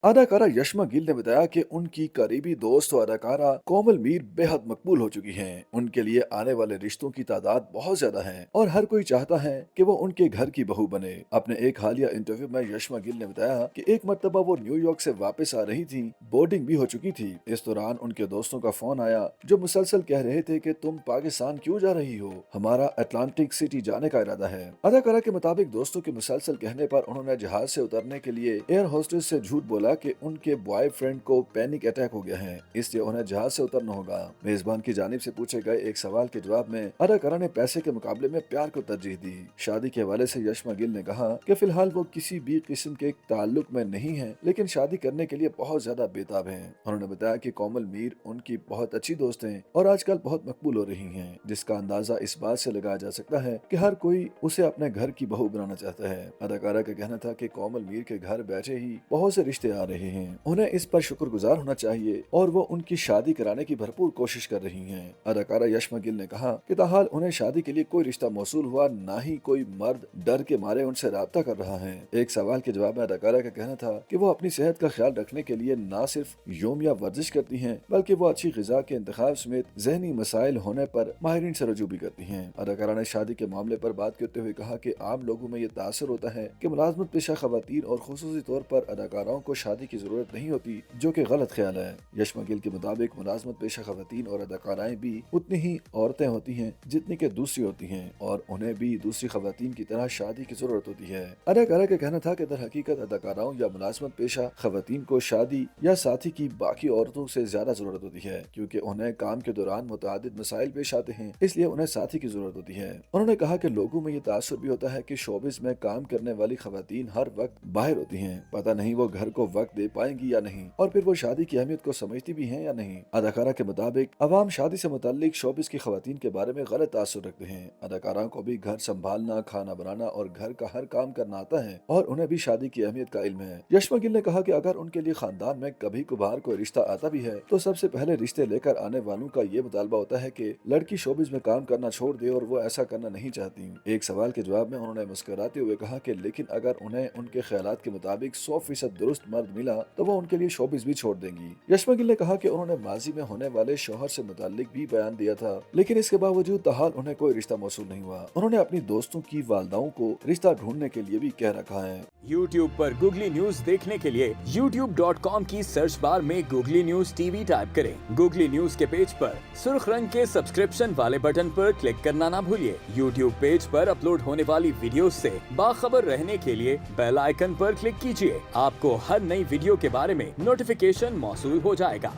अदाकारा यशमा गिल ने बताया कि उनकी करीबी दोस्त और अदाकारा कोमल मीर बेहद मकबूल हो चुकी हैं। उनके लिए आने वाले रिश्तों की तादाद बहुत ज्यादा है और हर कोई चाहता है कि वो उनके घर की बहू बने। अपने एक हालिया इंटरव्यू में यशमा गिल ने बताया कि एक मर्तबा वो न्यूयॉर्क से वापस आ रही थी, बोर्डिंग भी हो चुकी थी। इस दौरान उनके दोस्तों का फोन आया जो मुसलसल कह रहे थे कि तुम पाकिस्तान क्यों जा रही हो, हमारा अटलांटिक सिटी जाने का इरादा है। अदाकारा के मुताबिक दोस्तों के मुसलसल कहने पर उन्होंने जहाज से उतरने के लिए एयर होस्टेस से झूठ बोला कि उनके बॉयफ्रेंड को पैनिक अटैक हो गया है, इसलिए उन्हें जहाज से उतरना होगा। मेजबान की जानिब से पूछे गए एक सवाल के जवाब में अदाकारा ने पैसे के मुकाबले में प्यार को तरजीह दी। शादी के हवाले से यशमा गिल ने कहा कि फिलहाल वो किसी भी किस्म के ताल्लुक में नहीं है, लेकिन शादी करने के लिए बहुत ज्यादा बेताब हैं। उन्होंने बताया कि कोमल मीर उनकी बहुत अच्छी दोस्त हैं और आजकल बहुत मकबूल हो रही हैं, जिसका अंदाजा इस बात से लगाया जा सकता है कि हर कोई उसे अपने घर की बहू बनाना चाहता है। अदाकारा का कहना था कि कोमल मीर के घर बैठे ही बहुत से रिश्ते आ रहे हैं, उन्हें इस पर शुक्रगुजार होना चाहिए और वो उनकी शादी कराने की भरपूर कोशिश कर रही हैं। अदाकारा यशमा गिल ने कहा कि ताहाल उन्हें शादी के लिए कोई रिश्ता मौसूल हुआ, ना ही कोई मर्द डर के मारे उनसे राब्ता कर रहा है। एक सवाल के जवाब में अदाकारा का कहना था कि वो अपनी सेहत का ख्याल रखने के लिए न सिर्फ योमिया वर्जिश करती हैं, बल्कि वो अच्छी गिजा के इंतखाब समेत जहनी मसाइल होने पर माहिरीन से रजू भी करती हैं। अदाकारा ने शादी के मामले पर बात करते हुए कहा कि आम लोगों में ये तासर होता है कि मुलाजमत पेशा खवातीन और खुसूसी तौर पर अदाकाराओं को शादी की जरूरत नहीं होती, जो कि गलत ख्याल है। यशमा गिल के मुताबिक मुलाजमत पेशा खवातीन और अदाकाराएं भी उतनी ही औरतें होती हैं जितनी के दूसरी होती हैं और उन्हें भी दूसरी खवातीन की तरह शादी की जरूरत होती है। अदाकारा का कहना था कि दर हकीकत अदाकाराओं या मुलाजमत पेशा खवातीन को शादी या साथी की बाकी औरतों से ज्यादा जरूरत होती है, क्योंकि उन्हें काम के दौरान मुतादिद मसाइल पेश आते हैं, इसलिए उन्हें साथी की जरूरत होती है। उन्होंने कहा कि लोगों में ये तासुर भी होता है कि शोबिस में काम करने वाली खवातीन हर वक्त बाहर होती हैं, पता नहीं वो घर को वक्त दे पाएंगी या नहीं, और फिर वो शादी की अहमियत को समझती भी हैं या नहीं। अदाकारा के मुताबिक अवाम शादी से मुताल्लिक शोबिस की खवातीन के बारे में गलत तासुर रखते हैं। अदाकारा को भी घर संभालना, खाना बनाना और घर का हर काम करना आता है और उन्हें भी शादी की अहमियत का इल्म है। यशमा गिल ने कहा कि अगर उनके लिए खानदान में कभी कभार कोई रिश्ता आता भी है तो सबसे पहले रिश्ते लेकर आने वालों का ये मुतालबा होता है कि लड़की शोबिस में काम करना छोड़ दे, और वो ऐसा करना नहीं चाहती। एक सवाल के जवाब में उन्होंने मुस्कुराते हुए कहा कि लेकिन अगर उन्हें उनके ख्यालात के मुताबिक 100% दुरुस्त मर्द मिला तो वो उनके लिए शोबिस भी छोड़ देंगी। यशमा गिल ने कहा कि उन्होंने माजी में होने वाले शौहर से मुताल्लिक भी बयान दिया था, लेकिन इसके बावजूद ताहाल उन्हें कोई रिश्ता मौसूल नहीं हुआ। उन्होंने अपनी दोस्तों की वालदाओं को रिश्ता ढूंढने के लिए भी कह रखा है। YouTube पर गूगली न्यूज देखने के लिए youtube.com की सर्च बार में गूगली न्यूज टीवी टाइप करें। गूगली न्यूज के पेज पर सुर्ख रंग के सब्सक्रिप्शन वाले बटन पर क्लिक करना ना भूलिए। YouTube पेज पर अपलोड होने वाली वीडियोस से बाखबर रहने के लिए बेल आइकन पर क्लिक कीजिए। आपको हर नई वीडियो के बारे में नोटिफिकेशन मौसूल हो जाएगा।